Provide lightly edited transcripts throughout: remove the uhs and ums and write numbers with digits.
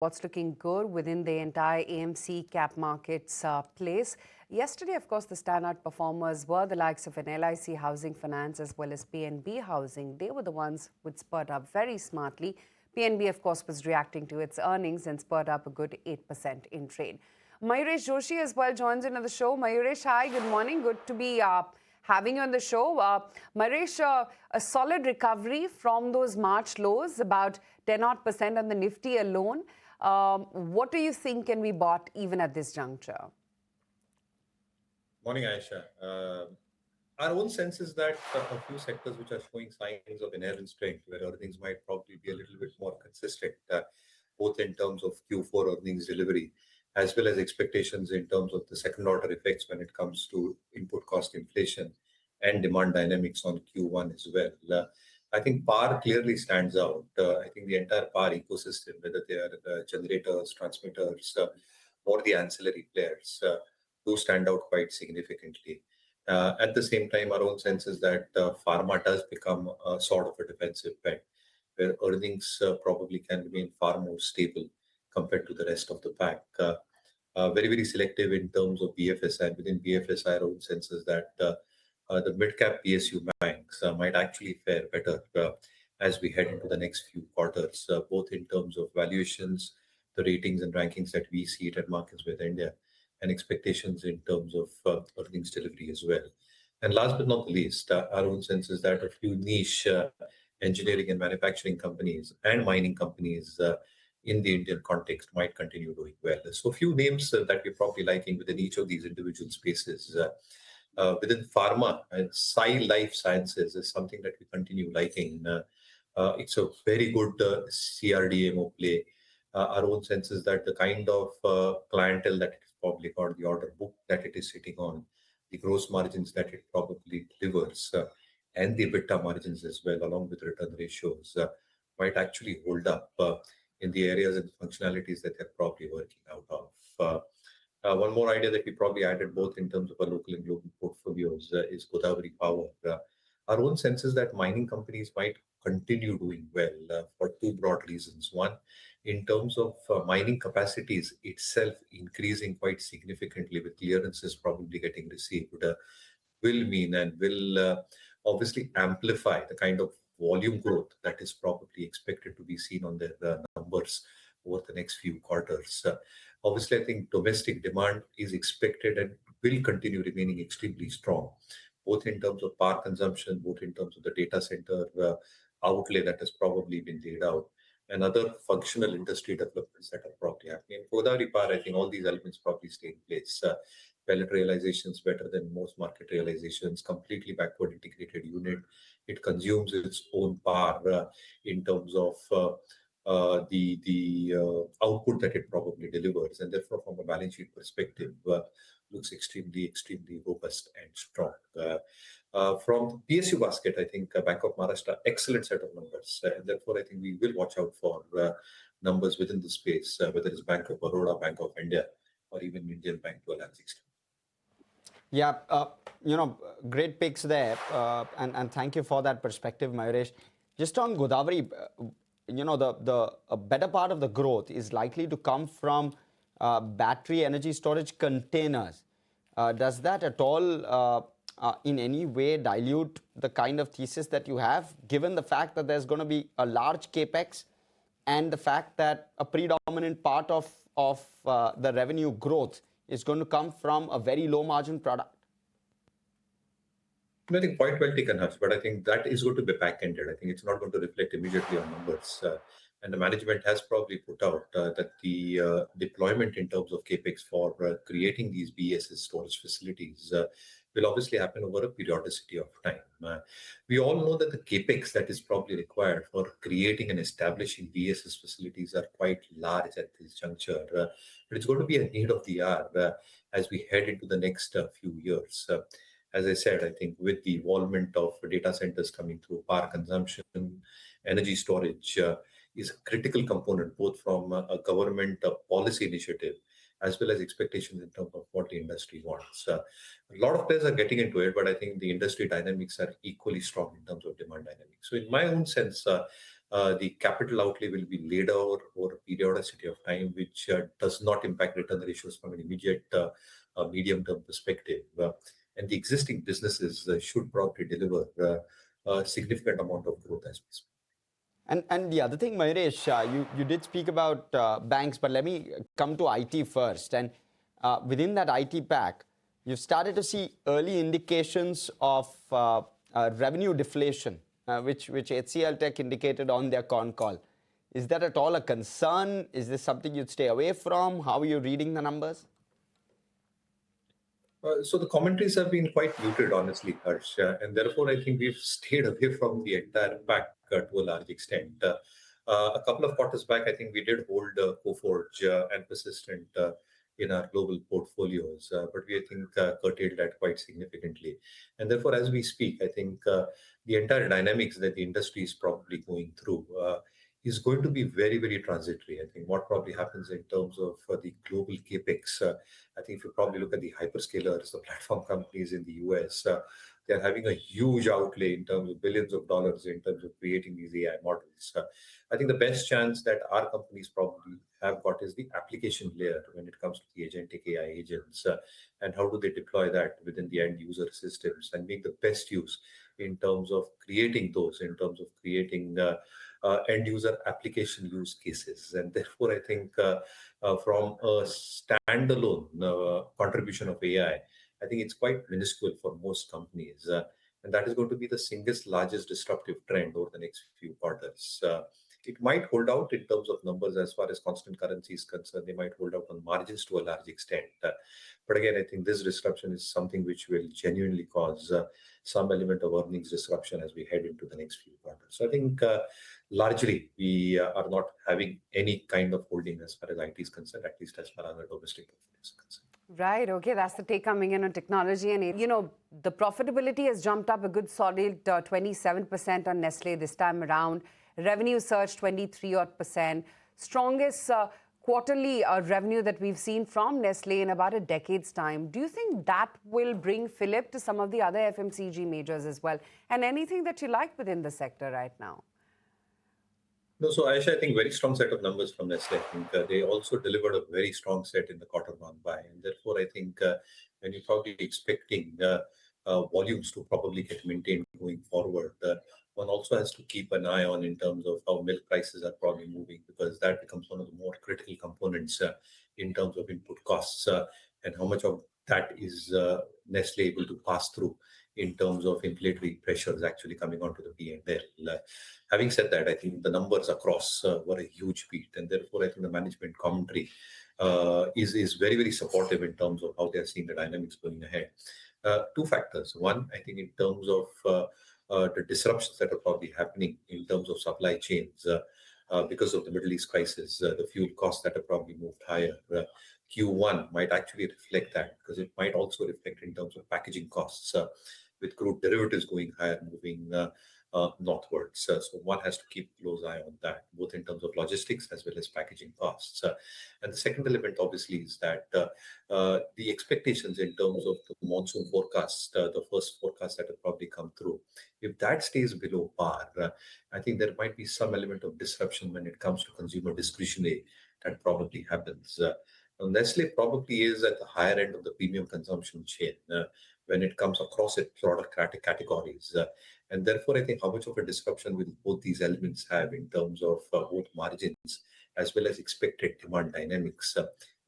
What's looking good within the entire AMC cap markets place. Yesterday, of course, the standout performers were the likes of an LIC Housing Finance as well as PNB Housing. They were the ones which spurred up very smartly. PNB, of course, was reacting to its earnings and spurred up a good 8% in trade. Mayuresh Joshi as well joins in on the show. Mayuresh, hi, good morning. Good to be having you on the show. Mayuresh, a solid recovery from those March lows, about 10% on the Nifty alone. What do you think can be bought even at this juncture? Morning, Aisha. Our own sense is that a few sectors which are showing signs of inherent strength, where earnings might probably be a little bit more consistent, both in terms of Q4 earnings delivery, as well as expectations in terms of the second order effects when it comes to input cost inflation and demand dynamics on Q1 as well. I think power clearly stands out. I think the entire power ecosystem, whether they are generators, transmitters, or the ancillary players, do stand out quite significantly. At the same time, our own sense is that pharma does become a sort of a defensive bet, where earnings probably can remain far more stable compared to the rest of the pack. Very, very selective in terms of BFSI. Within BFSI, our own sense is that the mid-cap PSU banks might actually fare better as we head into the next few quarters, both in terms of valuations, the ratings and rankings that we see it at Markets with India, and expectations in terms of earnings delivery as well. And last but not the least, our own sense is that a few niche engineering and manufacturing companies and mining companies in the Indian context might continue doing well. So a few names that we're probably liking within each of these individual spaces. Within pharma and Life Sciences is something that we continue liking. It's a very good CRDMO play. Our own sense is that the kind of clientele that it probably got, the order book that it is sitting on, the gross margins that it probably delivers, and the EBITDA margins as well, along with return ratios, might actually hold up in the areas and functionalities that they're probably working out of. One more idea that we probably added both in terms of our local and global portfolios is Godavari Power. Our own sense is that mining companies might continue doing well for two broad reasons. One, in terms of mining capacities itself increasing quite significantly with clearances probably getting received, will mean and will obviously amplify the kind of volume growth that is probably expected to be seen on their numbers over the next few quarters. Obviously, I think domestic demand is expected and will continue remaining extremely strong, both in terms of power consumption, both in terms of the data center outlay that has probably been laid out, and other functional industry developments that are probably happening. In Godavari Power, I think all these elements probably stay in place. Pellet realizations better than most market realizations, completely backward integrated unit. It consumes its own power in terms of the output that it probably delivers, and therefore from a balance sheet perspective looks extremely robust and strong. From PSU basket, I think Bank of Maharashtra, excellent set of numbers, and therefore I think we will watch out for numbers within the space, whether it's Bank of Baroda, Bank of India, or even Indian Bank to a large extent. Yeah, great picks there, and thank you for that perspective, Mayuresh. Just on Godavari, the better part of the growth is likely to come from battery energy storage containers. Does that at all in any way dilute the kind of thesis that you have, given the fact that there's going to be a large capex and the fact that a predominant part of the revenue growth is going to come from a very low margin product? I think quite well taken, Harsh, but I think that is going to be back-ended. I think it's not going to reflect immediately on numbers. And the management has probably put out that the deployment in terms of capex for creating these BESS storage facilities will obviously happen over a periodicity of time. We all know that the capex that is probably required for creating and establishing BESS facilities are quite large at this juncture. But it's going to be a need of the hour as we head into the next few years. As I said, I think with the involvement of data centers coming through, power consumption, energy storage is a critical component, both from a government policy initiative as well as expectations in terms of what the industry wants. A lot of players are getting into it, but I think the industry dynamics are equally strong in terms of demand dynamics. So in my own sense, the capital outlay will be laid over a periodicity of time, which does not impact return ratios from an immediate medium-term perspective. And the existing businesses should probably deliver a significant amount of growth as we speak. And the other thing, Mayuresh, you did speak about banks, but let me come to IT first. And within that IT pack, you've started to see early indications of revenue deflation, which HCL Tech indicated on their con call. Is that at all a concern? Is this something you'd stay away from? How are you reading the numbers? So the commentaries have been quite muted, honestly, Harsh, and therefore I think we've stayed away from the entire pack to a large extent. A couple of quarters back, I think we did hold Coforge and Persistent in our global portfolios, but we, I think, curtailed that quite significantly. And therefore, as we speak, I think the entire dynamics that the industry is probably going through is going to be very, very transitory. I think what probably happens in terms of the global capex, I think if you probably look at the hyperscalers, the platform companies in the US, they're having a huge outlay in terms of billions of dollars in terms of creating these AI models. I think the best chance that our companies probably have got is the application layer when it comes to the agentic AI agents, and how do they deploy that within the end user systems and make the best use in terms of creating those, in terms of creating end user application use cases. And therefore, I think from a standalone contribution of AI, I think it's quite minuscule for most companies. And that is going to be the single largest disruptive trend over the next few quarters. It might hold out in terms of numbers as far as constant currency is concerned. They might hold out on margins to a large extent. But again, I think this disruption is something which will genuinely cause some element of earnings disruption as we head into the next few quarters. So I think largely we are not having any kind of holding as far as IT is concerned, at least as far as our domestic portfolio is concerned. Right. Okay. That's the take coming in on technology. And, the profitability has jumped up a good solid 27% on Nestle this time around. Revenue surged 23 odd percent. Strongest quarterly revenue that we've seen from Nestle in about a decade's time. Do you think that will bring fillip to some of the other FMCG majors as well? And anything that you like within the sector right now? No, so Aisha, I think very strong set of numbers from Nestle. I think they also delivered a very strong set in the quarter gone by, and therefore I think when you're probably expecting volumes to probably get maintained going forward, one also has to keep an eye on in terms of how milk prices are probably moving, because that becomes one of the more critical components in terms of input costs, and how much of that is Nestle able to pass through in terms of inflationary pressures actually coming onto the P&L. Having said that, I think the numbers across were a huge beat, and therefore I think the management commentary is very, very supportive in terms of how they're seeing the dynamics going ahead. Two factors. One, I think in terms of the disruptions that are probably happening in terms of supply chains because of the Middle East crisis, the fuel costs that have probably moved higher. Q1 might actually reflect that, because it might also reflect in terms of packaging costs with crude derivatives going higher, moving northwards. So one has to keep a close eye on that, both in terms of logistics as well as packaging costs. And the second element, obviously, is that the expectations in terms of the monsoon forecast, the first forecast that have probably come through, if that stays below par, I think there might be some element of disruption when it comes to consumer discretionary that probably happens. Nestle probably is at the higher end of the premium consumption chain when it comes across its product categories. And therefore, I think how much of a disruption will both these elements have in terms of both margins as well as expected demand dynamics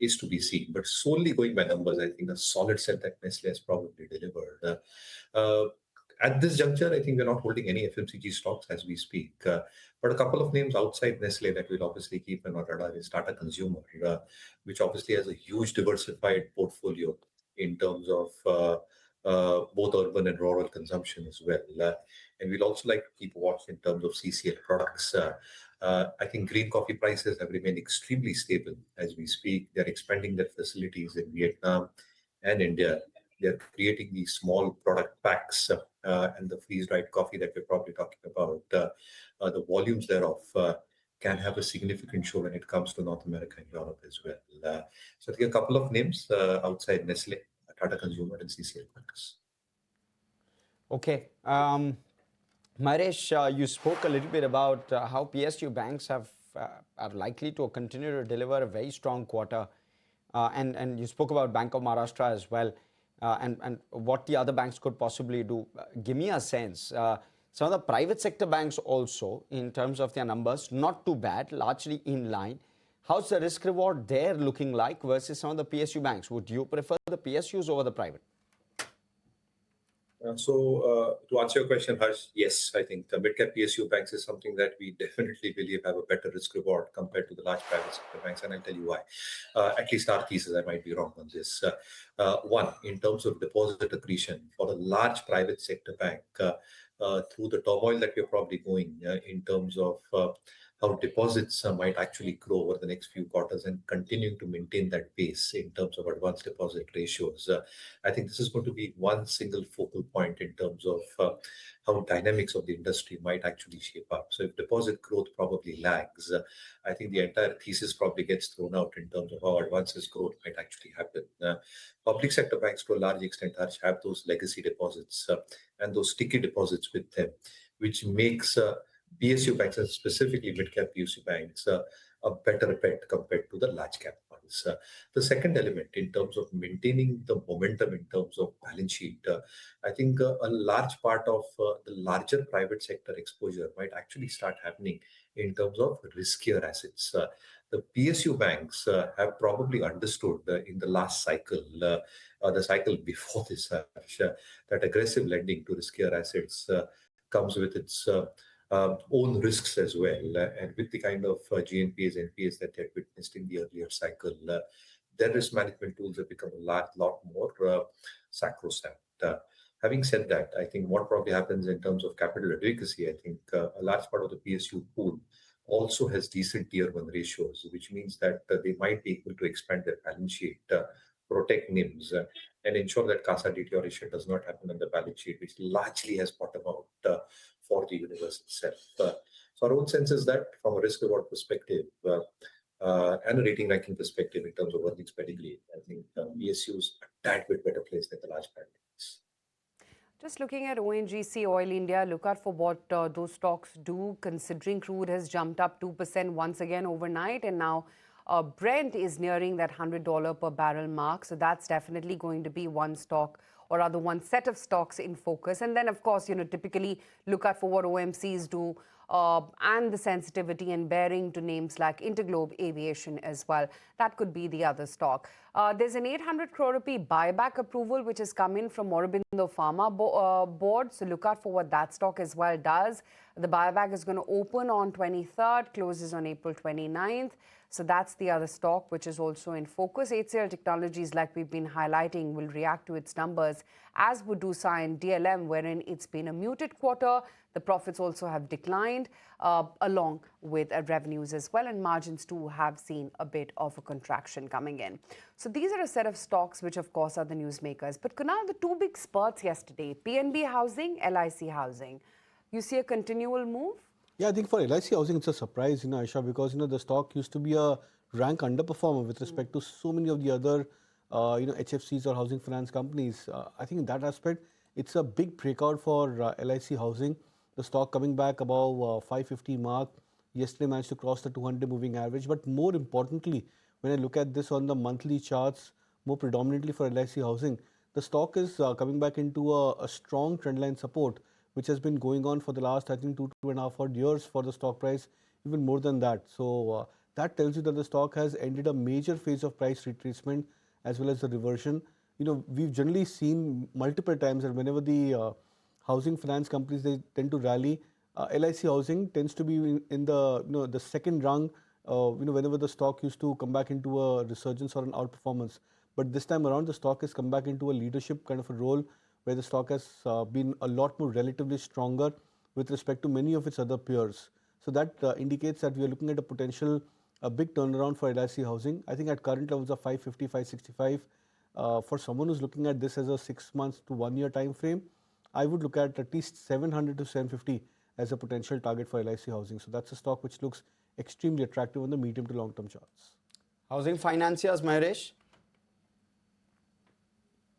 is to be seen. But solely going by numbers, I think a solid set that Nestle has probably delivered. At this juncture, I think we're not holding any FMCG stocks as we speak. But a couple of names outside Nestle that we'll obviously keep on our radar is Tata Consumer, which obviously has a huge diversified portfolio in terms of both urban and rural consumption as well. And we'll also like to keep a watch in terms of CCL products. I think green coffee prices have remained extremely stable as we speak. They're expanding their facilities in Vietnam and India. They're creating these small product packs and the freeze-dried coffee that we're probably talking about. The volumes thereof can have a significant show when it comes to North America and Europe as well. So I think a couple of names outside Nestle, Tata Consumer and CCL products. Okay. Mahesh, you spoke a little bit about how PSU banks are likely to continue to deliver a very strong quarter. And you spoke about Bank of Maharashtra as well, and what the other banks could possibly do. Give me a sense. Some of the private sector banks also, in terms of their numbers, not too bad, largely in line. How's the risk reward there looking like versus some of the PSU banks? Would you prefer the PSUs over the private? To answer your question, Harsh, yes, I think mid-cap PSU banks is something that we definitely believe have a better risk reward compared to the large private sector banks, and I'll tell you why. At least our thesis, I might be wrong on this. One, in terms of deposit accretion for a large private sector bank, through the turmoil that we're probably going in terms of how deposits might actually grow over the next few quarters and continuing to maintain that pace in terms of advanced deposit ratios. I think this is going to be one single focal point in terms of how dynamics of the industry might actually shape up. So if deposit growth probably lags, I think the entire thesis probably gets thrown out in terms of how advances growth might actually happen. Public sector banks, to a large extent, have those legacy deposits and those sticky deposits with them, which makes PSU banks, and specifically mid-cap PSU banks, a better bet compared to the large-cap ones. The second element, in terms of maintaining the momentum in terms of balance sheet, I think a large part of the larger private sector exposure might actually start happening in terms of riskier assets. The PSU banks have probably understood in the last cycle, the cycle before this, that aggressive lending to riskier assets comes with its own risks as well. And with the kind of GNPAs, NPAs that they had witnessed in the earlier cycle, their risk management tools have become a lot more sacrosanct. Having said that, I think what probably happens in terms of capital adequacy, I think a large part of the PSU pool also has decent tier 1 ratios, which means that they might be able to expand their balance sheet, protect NIMs, and ensure that CASA deterioration does not happen on the balance sheet, which largely has bottomed out for the universe itself. So our own sense is that from a risk reward perspective and a rating ranking perspective in terms of earnings pedigree, I think PSUs are a tad bit better placed than the large banks. Just looking at ONGC, Oil India, look out for what those stocks do, considering crude has jumped up 2% once again overnight, and now Brent is nearing that $100 per barrel mark. So that's definitely going to be one stock, or rather one set of stocks in focus. And then, of course, typically look out for what OMCs do and the sensitivity and bearing to names like Interglobe Aviation as well. That could be the other stock. There's an 800 crore rupee buyback approval which has come in from Aurobindo Pharma board. So look out for what that stock as well does. The buyback is going to open on 23rd, closes on April 29th. So that's the other stock which is also in focus. HCL Technologies, like we've been highlighting, will react to its numbers, as would Dusa and DLM, wherein it's been a muted quarter. The profits also have declined along with revenues as well, and margins too have seen a bit of a contraction coming in. So these are a set of stocks which, of course, are the newsmakers. But Kunal, the two big spurts yesterday, PNB Housing, LIC Housing. You see a continual move? Yeah, I think for LIC Housing, it's a surprise, Aisha, because, the stock used to be a rank underperformer with respect to so many of the other, HFCs or housing finance companies. I think in that aspect, it's a big breakout for LIC Housing. The stock coming back above 550 mark. Yesterday managed to cross the 200 moving average. But more importantly, when I look at this on the monthly charts, more predominantly for LIC Housing, the stock is coming back into a strong trendline support, which has been going on for the last, I think, 2.5 odd years for the stock price, even more than that. So that tells you that the stock has ended a major phase of price retracement as well as the reversion. We've generally seen multiple times that whenever the housing finance companies, they tend to rally, LIC Housing tends to be in the the second rung, whenever the stock used to come back into a resurgence or an outperformance. But this time around, the stock has come back into a leadership kind of a role, where the stock has been a lot more relatively stronger with respect to many of its other peers. So that indicates that we are looking at a potential, a big turnaround for LIC Housing. I think at current levels of 550, 565, for someone who's looking at this as a 6 months to 1 year time frame, I would look at least 700 to 750 as a potential target for LIC Housing. So that's a stock which looks extremely attractive on the medium to long term charts. Housing financiers, Mahesh?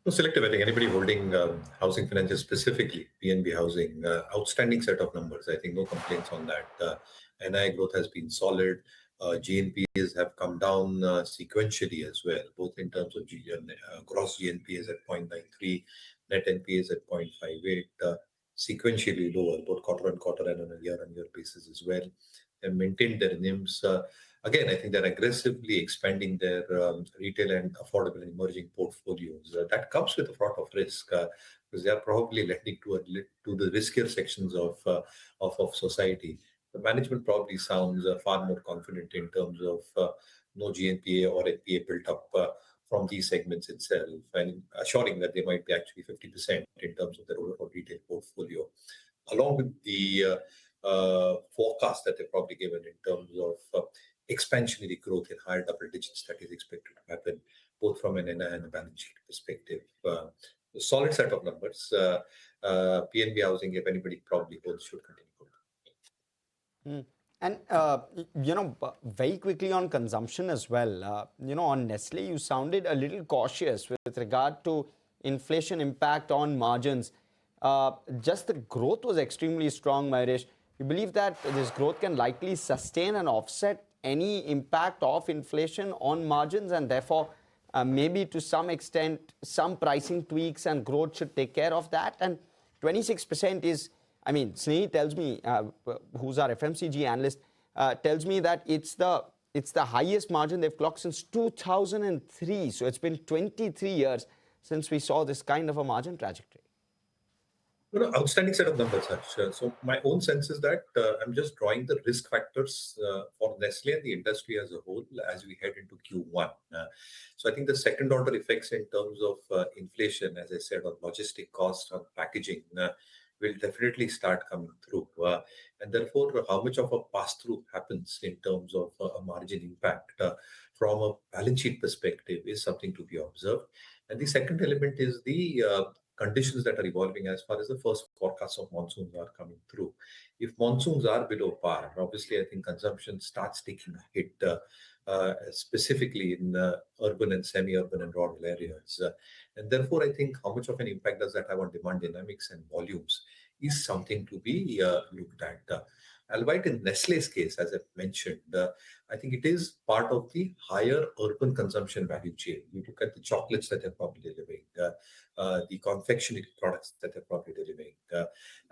No, selective. I think anybody holding housing finances, specifically PNB Housing, outstanding set of numbers. I think no complaints on that. NI growth has been solid. GNPs have come down sequentially as well, both in terms of gross GNPs at 0.93, net NPs at 0.58, sequentially lower, both quarter on quarter and on a year-on-year basis as well. They maintained their NIMs. Again, I think they're aggressively expanding their retail and affordable and emerging portfolios. That comes with a lot of risk because they are probably lending to the riskier sections of society. The management probably sounds far more confident in terms of no GNPA or NPA built up from these segments itself, and assuring that they might be actually 50% in terms of their overall retail portfolio, along with the forecast that they've probably given in terms of expansionary growth in higher double digits that is expected to happen, both from an NI and a balance sheet perspective. A solid set of numbers. PNB Housing, if anybody probably holds, should continue. And, very quickly on consumption as well, on Nestle, you sounded a little cautious with regard to inflation impact on margins. Just the growth was extremely strong, Mayuresh. You believe that this growth can likely sustain and offset any impact of inflation on margins, and therefore maybe to some extent some pricing tweaks and growth should take care of that? And 26% is, I mean, Snehi tells me, who's our FMCG analyst, tells me that it's the highest margin they've clocked since 2003. So it's been 23 years since we saw this kind of a margin trajectory. Outstanding set of numbers, Harsh. So my own sense is that I'm just drawing the risk factors for Nestle and the industry as a whole as we head into Q1. So I think the second order effects in terms of inflation, as I said, on logistic costs, on packaging, will definitely start coming through. And therefore, how much of a pass-through happens in terms of a margin impact from a balance sheet perspective is something to be observed. And the second element is the conditions that are evolving as far as the first forecasts of monsoons are coming through. If monsoons are below par, obviously I think consumption starts taking a hit, specifically in urban and semi-urban and rural areas. And therefore, I think how much of an impact does that have on demand dynamics and volumes is something to be looked at. Albeit in Nestle's case, as I've mentioned, I think it is part of the higher urban consumption value chain. You look at the chocolates that they're probably delivering, the confectionery products that they're probably delivering.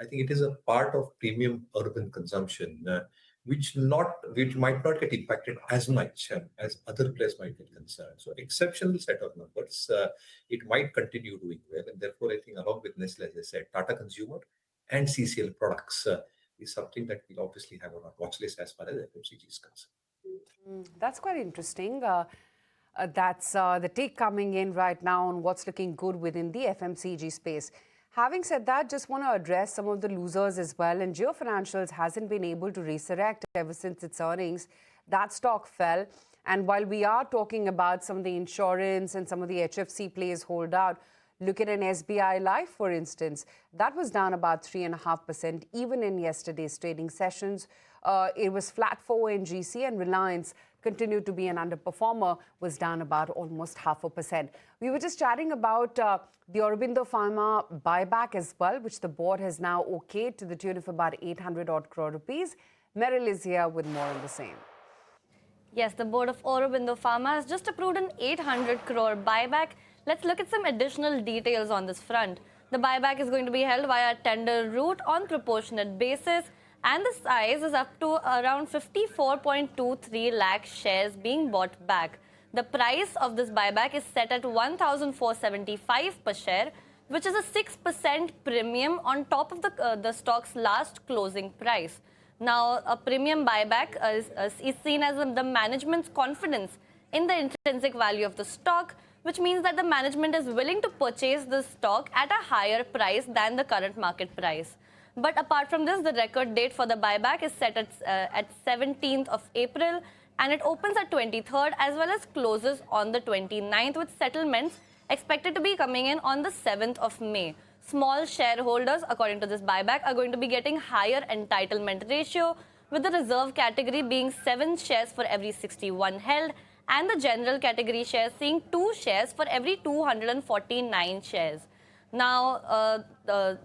I think it is a part of premium urban consumption, which might not get impacted as much as other players might get concerned. So exceptional set of numbers. It might continue doing well, and therefore I think along with Nestle, as I said, Tata Consumer and CCL products is something that we'll obviously have on our watch list as far as FMCG is concerned. That's quite interesting. That's the take coming in right now on what's looking good within the FMCG space. Having said that, just want to address some of the losers as well. And Jio Financials hasn't been able to resurrect ever since its earnings. That stock fell. And while we are talking about some of the insurance and some of the HFC plays hold out, look at an SBI Life, for instance. That was down about 3.5%, even in yesterday's trading sessions. It was flat for ONGC, and Reliance continued to be an underperformer, was down about almost 0.5%. We were just chatting about the Aurobindo Pharma buyback as well, which the board has now okayed to the tune of about 800 odd crore rupees. Meryl is here with more on the same. Yes, the board of Aurobindo Pharma has just approved an 800 crore buyback. Let's look at some additional details on this front. The buyback is going to be held via tender route on proportionate basis, and the size is up to around 54.23 lakh shares being bought back. The price of this buyback is set at 1,475 per share, which is a 6% premium on top of the stock's last closing price. Now, a premium buyback is seen as the management's confidence in the intrinsic value of the stock, which means that the management is willing to purchase the stock at a higher price than the current market price. But apart from this, the record date for the buyback is set at 17th of April, and it opens at 23rd as well as closes on the 29th, with settlements expected to be coming in on the 7th of May. Small shareholders, according to this buyback, are going to be getting higher entitlement ratio, with the reserve category being 7 shares for every 61 held, and the general category shares seeing 2 shares for every 249 shares. Now,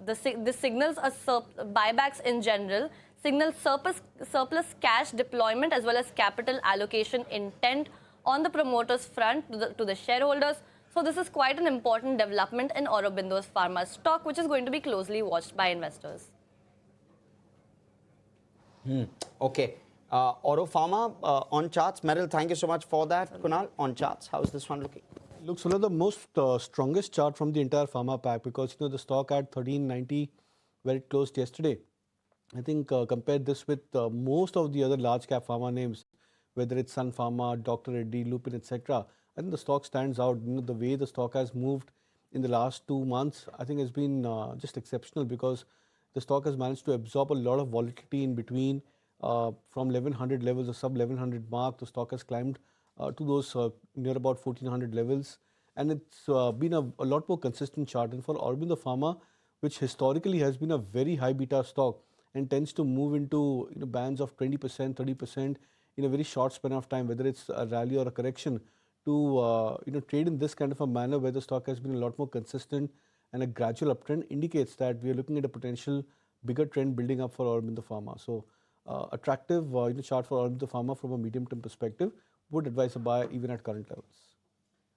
this signals buybacks in general, signals surplus cash deployment as well as capital allocation intent on the promoters' front to the shareholders. So this is quite an important development in Aurobindo's pharma stock, which is going to be closely watched by investors. Okay. Oro Pharma on charts. Meryl, thank you so much for that. Kunal, on charts, how's this one looking? Looks one of the most strongest chart from the entire pharma pack, because the stock at 1390 where it closed yesterday. I think compare this with most of the other large cap pharma names, whether it's Sun Pharma, Dr. Reddy, Lupin, etc. I think the stock stands out. The way the stock has moved in the last 2 months, I think has been just exceptional, because the stock has managed to absorb a lot of volatility in between. From 1100 levels, the sub 1100 mark, the stock has climbed to those near about 1400 levels, and it's been a lot more consistent chart. And for Aurobindo Pharma, which historically has been a very high beta stock and tends to move into bands of 20%, 30% in a very short span of time, whether it's a rally or a correction, to trade in this kind of a manner where the stock has been a lot more consistent and a gradual uptrend, indicates that we are looking at a potential bigger trend building up for Aurobindo Pharma. So attractive chart for Aurobindo Pharma from a medium-term perspective. Would advise a buy even at current levels.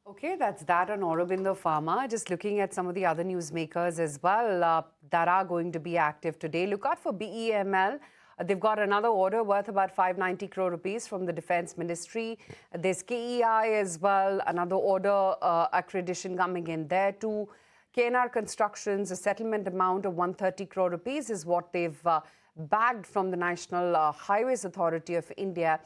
Okay, that's that on Aurobindo Pharma. Just looking at some of the other newsmakers as well that are going to be active today. Look out for BEML. They've got another order worth about 590 crore rupees from the Defence Ministry. There's KEI as well, another order accreditation coming in there too. KNR Constructions, a settlement amount of 130 crore rupees is what they've bagged from the National Highways Authority of India.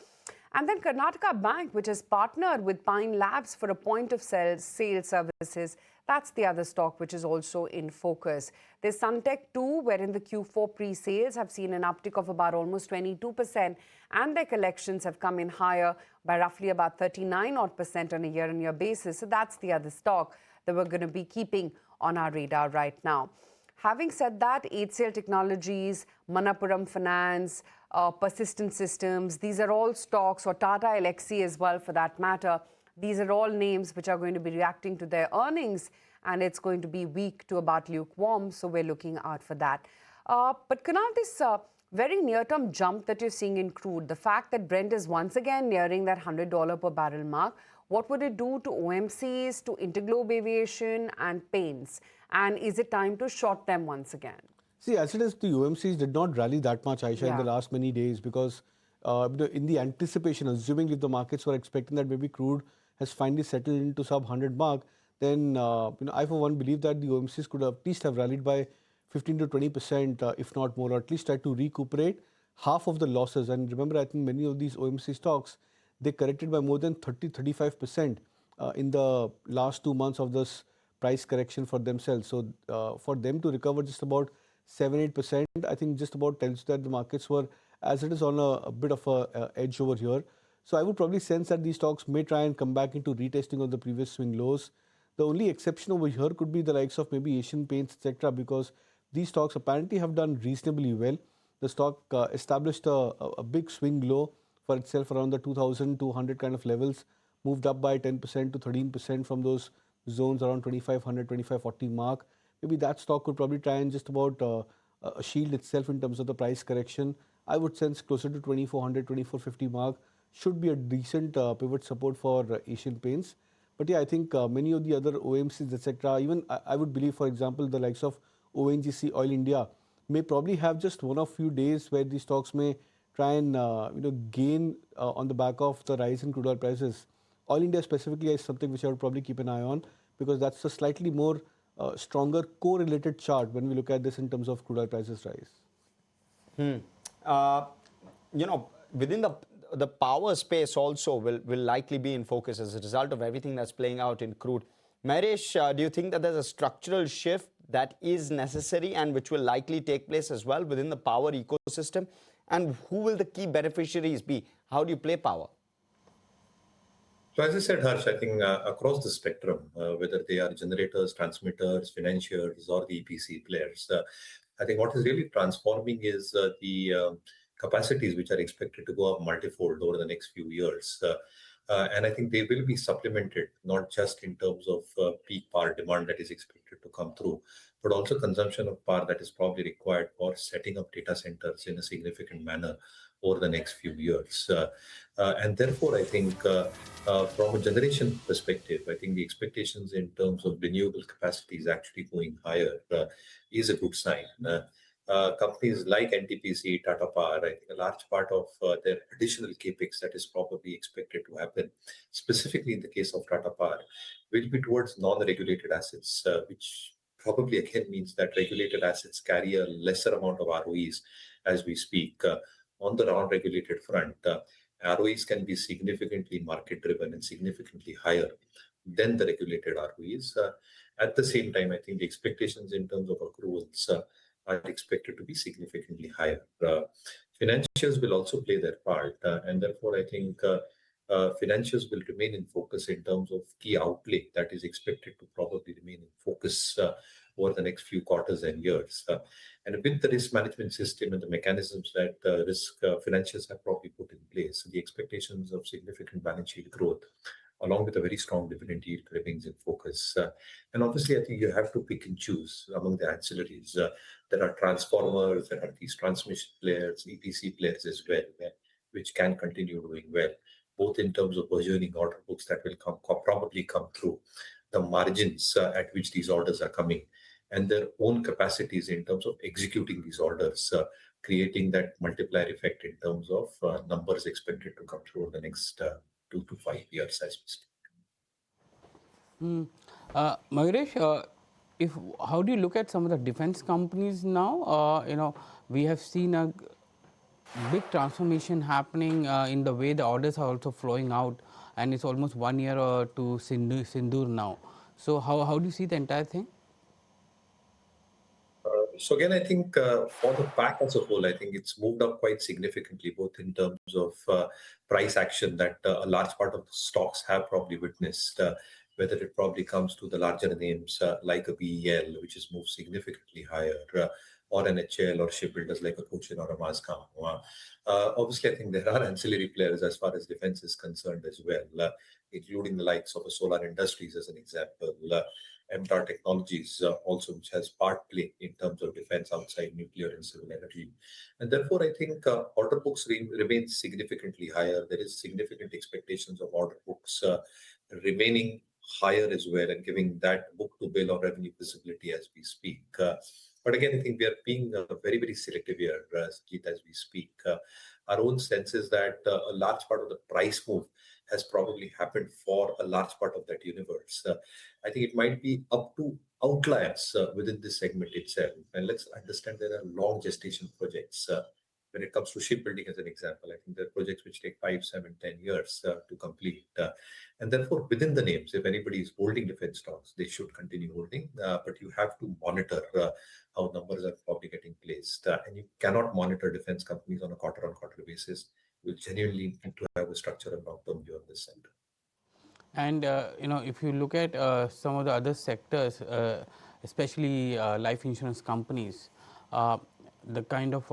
And then Karnataka Bank, which has partnered with Pine Labs for a point-of-sale services. That's the other stock which is also in focus. There's Suntech too, wherein the Q4 pre-sales have seen an uptick of about almost 22%, and their collections have come in higher by roughly about 39% on a year-on-year basis. So that's the other stock that we're going to be keeping on our radar right now. Having said that, HCL Technologies, Manappuram Finance, Persistent Systems, these are all stocks, or Tata Elxsi as well for that matter. These are all names which are going to be reacting to their earnings, and it's going to be weak to about lukewarm, so we're looking out for that. But Kunal, this very near-term jump that you're seeing in crude, the fact that Brent is once again nearing that $100 per barrel mark, what would it do to OMCs, to Interglobe Aviation and Paints? And is it time to short them once again? See, as it is, the OMCs did not rally that much, Aisha, in the last many days, because in the anticipation, assuming if the markets were expecting that maybe crude has finally settled into sub 100 mark, then I for one believe that the OMCs could at least have rallied by 15 to 20%, if not more, or at least try to recuperate half of the losses. And remember, I think many of these OMC stocks, they corrected by more than 30-35% in the last 2 months of this price correction for themselves. So for them to recover just about 7-8%, I think just about tells you that the markets were, as it is, on a bit of a edge over here. So I would probably sense that these stocks may try and come back into retesting of the previous swing lows. The only exception over here could be the likes of maybe Asian Paints, etc., because these stocks apparently have done reasonably well. The stock established a big swing low for itself around the 2,200 kind of levels, moved up by 10% to 13% from those zones around 2,500, 2,540 mark. Maybe that stock could probably try and just about shield itself in terms of the price correction. I would sense closer to 2,400, 2,450 mark should be a decent pivot support for Asian Paints. But yeah, I think many of the other OMCs, etc., even I would believe, for example, the likes of ONGC, Oil India, may probably have just one or few days where these stocks may try and gain on the back of the rise in crude oil prices. Oil India specifically is something which I would probably keep an eye on, because that's a slightly more stronger correlated chart when we look at this in terms of crude oil prices rise. Within the power space also will likely be in focus as a result of everything that's playing out in crude. Mahesh, do you think that there's a structural shift that is necessary and which will likely take place as well within the power ecosystem? And who will the key beneficiaries be? How do you play power? So as I said, Harsh, I think across the spectrum, whether they are generators, transmitters, financiers, or the EPC players, I think what is really transforming is the capacities which are expected to go up multifold over the next few years. And I think they will be supplemented, not just in terms of peak power demand that is expected to come through, but also consumption of power that is probably required for setting up data centers in a significant manner over the next few years. And therefore, I think from a generation perspective, I think the expectations in terms of renewable capacity is actually going higher is a good sign. Companies like NTPC, Tata Power, I think a large part of their additional capex that is probably expected to happen, specifically in the case of Tata Power, will be towards non-regulated assets, which probably again means that regulated assets carry a lesser amount of ROEs as we speak. On the non-regulated front, ROEs can be significantly market-driven and significantly higher than the regulated ROEs. At the same time, I think the expectations in terms of accruals are expected to be significantly higher. Financials will also play their part, and therefore I think financials will remain in focus in terms of key outlay that is expected to probably remain in focus over the next few quarters and years. And with the risk management system and the mechanisms that risk financials have probably put in place, the expectations of significant balance sheet growth, along with a very strong dividend yield, remains in focus. And obviously, I think you have to pick and choose among the ancillaries. There are transformers, there are these transmission players, EPC players as well, which can continue doing well, both in terms of burgeoning order books that will probably come through, the margins at which these orders are coming, and their own capacities in terms of executing these orders, creating that multiplier effect in terms of numbers expected to come through over the next 2 to 5 years as we speak. Mayuresh, how do you look at some of the defense companies now? We have seen a big transformation happening in the way the orders are also flowing out, and it's almost 1 year to Sindoor now. So how do you see the entire thing? So again, I think for the pack as a whole, I think it's moved up quite significantly, both in terms of price action that a large part of the stocks have probably witnessed, whether it probably comes to the larger names like a BEL, which has moved significantly higher, or an HL or shipbuilders like a Cochin or a Mazagon. Obviously, I think there are ancillary players as far as defense is concerned as well, including the likes of a Solar Industries as an example. MTAR Technologies also, which has part play in terms of defense outside nuclear and civil energy. And therefore, I think order books remain significantly higher. There is significant expectations of order books remaining higher as well, and giving that book to bill or revenue visibility as we speak. But again, I think we are being very, very selective here, Sajid, as we speak. Our own sense is that a large part of the price move has probably happened for a large part of that universe. I think it might be up to outliers within this segment itself. And let's understand there are long gestation projects. When it comes to shipbuilding, as an example, I think there are projects which take 5, 7, 10 years to complete. And therefore, within the names, if anybody is holding defense stocks, they should continue holding. But you have to monitor how numbers are probably getting placed. And you cannot monitor defense companies on a quarter-on-quarter basis. You genuinely need to have a structure and long-term view on this center. And if you look at some of the other sectors, especially life insurance companies, the kind of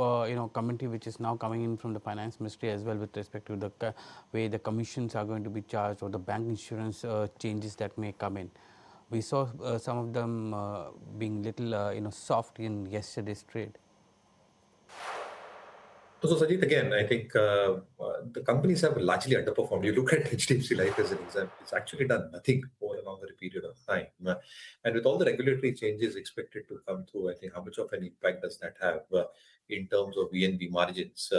commentary which is now coming in from the finance ministry as well with respect to the way the commissions are going to be charged, or the bank insurance changes that may come in. We saw some of them being little soft in yesterday's trade. So Sajid, again, I think the companies have largely underperformed. You look at HDFC Life as an example, it's actually done nothing over a longer period of time. And with all the regulatory changes expected to come through, I think how much of an impact does that have in terms of VNB margins?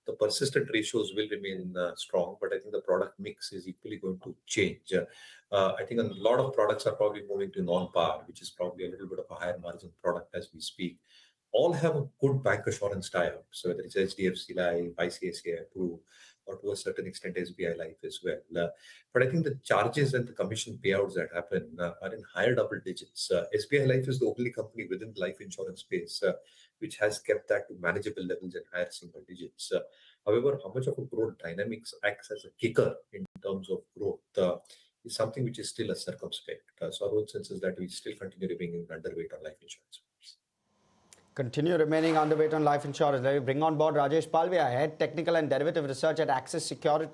The persistent ratios will remain strong, but I think the product mix is equally going to change. I think a lot of products are probably moving to non-par, which is probably a little bit of a higher margin product as we speak. All have a good bank assurance tie-up. So whether it's HDFC Life, ICICI Pru, or to a certain extent SBI Life as well. But I think the charges and the commission payouts that happen are in higher double digits. SBI Life is the only company within the life insurance space which has kept that to manageable levels and higher single digits. However, how much of a growth dynamics acts as a kicker in terms of growth is something which is still a circumspect. So our own sense is that we still continue remaining underweight on life insurance. Continue remaining underweight on life insurance. Let me bring on board Rajesh Palvia, Head Technical and Derivative Research at Axis Securities.